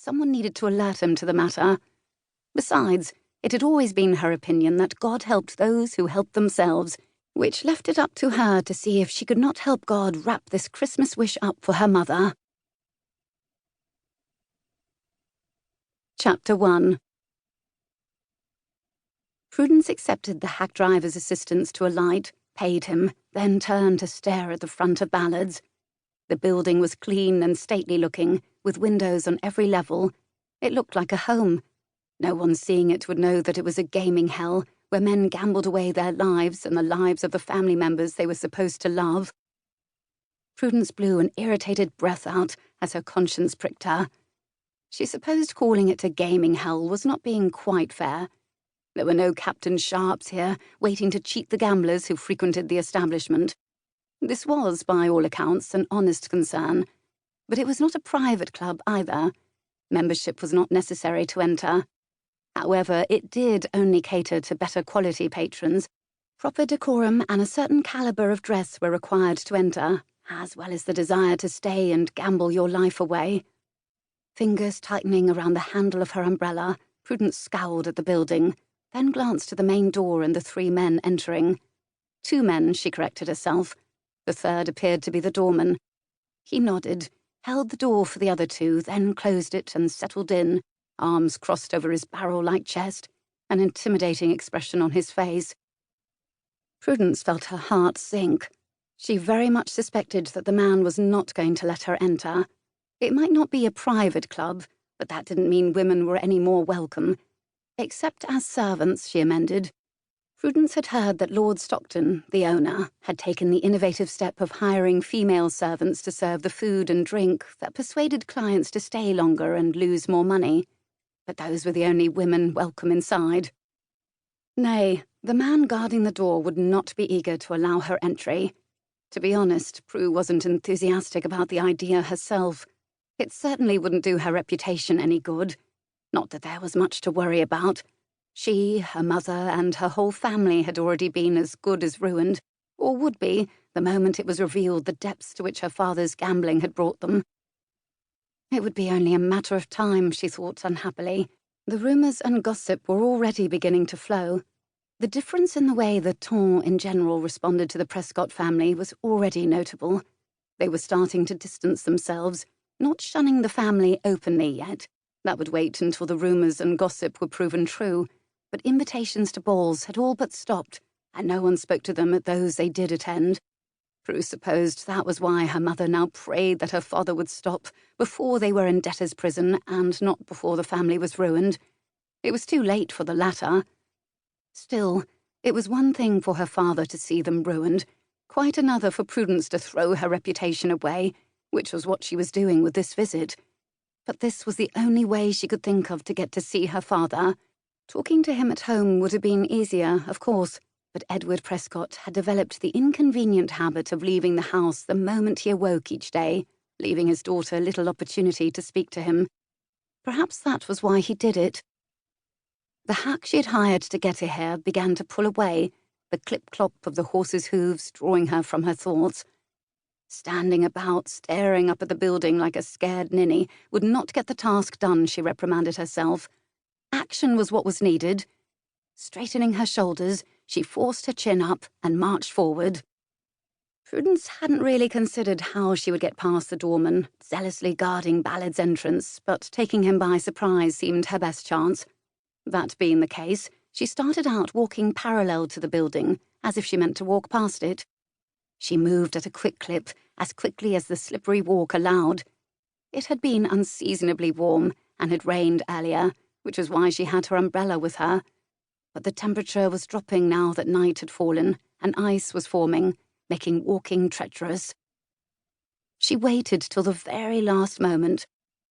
someone needed to alert him to the matter. Besides, it had always been her opinion that God helped those who helped themselves, which left it up to her to see if she could not help God wrap this Christmas wish up for her mother. Chapter 1. Prudence accepted the hack driver's assistance to alight, paid him, then turned to stare at the front of Ballard's. The building was clean and stately-looking, with windows on every level. It looked like a home. No one seeing it would know that it was a gaming hell, where men gambled away their lives and the lives of the family members they were supposed to love. Prudence blew an irritated breath out as her conscience pricked her. She supposed calling it a gaming hell was not being quite fair. There were no Captain Sharps here, waiting to cheat the gamblers who frequented the establishment. This was, by all accounts, an honest concern. But it was not a private club either. Membership was not necessary to enter. However, it did only cater to better quality patrons. Proper decorum and a certain caliber of dress were required to enter, as well as the desire to stay and gamble your life away. Fingers tightening around the handle of her umbrella, Prudence scowled at the building, then glanced at the main door and the 3 men entering. 2 men, she corrected herself. The third appeared to be the doorman. He nodded, held the door for the other 2, then closed it and settled in, arms crossed over his barrel-like chest, an intimidating expression on his face. Prudence felt her heart sink. She very much suspected that the man was not going to let her enter. It might not be a private club, but that didn't mean women were any more welcome. Except as servants, she amended. Prudence had heard that Lord Stockton, the owner, had taken the innovative step of hiring female servants to serve the food and drink that persuaded clients to stay longer and lose more money. But those were the only women welcome inside. Nay, the man guarding the door would not be eager to allow her entry. To be honest, Prue wasn't enthusiastic about the idea herself. It certainly wouldn't do her reputation any good. Not that there was much to worry about. She, her mother, and her whole family had already been as good as ruined, or would be, the moment it was revealed the depths to which her father's gambling had brought them. It would be only a matter of time, she thought unhappily. The rumours and gossip were already beginning to flow. The difference in the way the ton in general responded to the Prescott family was already notable. They were starting to distance themselves, not shunning the family openly yet. That would wait until the rumours and gossip were proven true, but invitations to balls had all but stopped, and no one spoke to them at those they did attend. Prue supposed that was why her mother now prayed that her father would stop before they were in debtor's prison and not before the family was ruined. It was too late for the latter. Still, it was one thing for her father to see them ruined, quite another for Prudence to throw her reputation away, which was what she was doing with this visit. But this was the only way she could think of to get to see her father. Talking to him at home would have been easier, of course, but Edward Prescott had developed the inconvenient habit of leaving the house the moment he awoke each day, leaving his daughter little opportunity to speak to him. Perhaps that was why he did it. The hack she had hired to get her here began to pull away, the clip-clop of the horse's hooves drawing her from her thoughts. Standing about, staring up at the building like a scared ninny, would not get the task done, she reprimanded herself. Action was what was needed. Straightening her shoulders, she forced her chin up and marched forward. Prudence hadn't really considered how she would get past the doorman, zealously guarding Ballard's entrance, but taking him by surprise seemed her best chance. That being the case, she started out walking parallel to the building, as if she meant to walk past it. She moved at a quick clip, as quickly as the slippery walk allowed. It had been unseasonably warm, and had rained earlier, which was why she had her umbrella with her. But the temperature was dropping now that night had fallen, and ice was forming, making walking treacherous. She waited till the very last moment.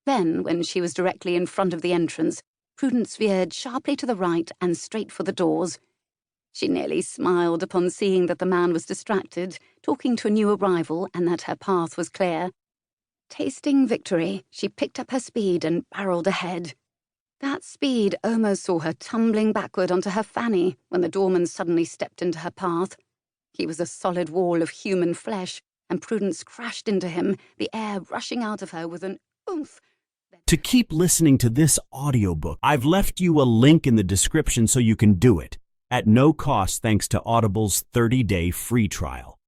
Then, when she was directly in front of the entrance, Prudence veered sharply to the right and straight for the doors. She nearly smiled upon seeing that the man was distracted, talking to a new arrival, and that her path was clear. Tasting victory, she picked up her speed and barreled ahead. That speed almost saw her tumbling backward onto her fanny when the doorman suddenly stepped into her path. He was a solid wall of human flesh, and Prudence crashed into him, the air rushing out of her with an oomph. To keep listening to this audiobook, I've left you a link in the description so you can do it, at no cost thanks to Audible's 30-day free trial.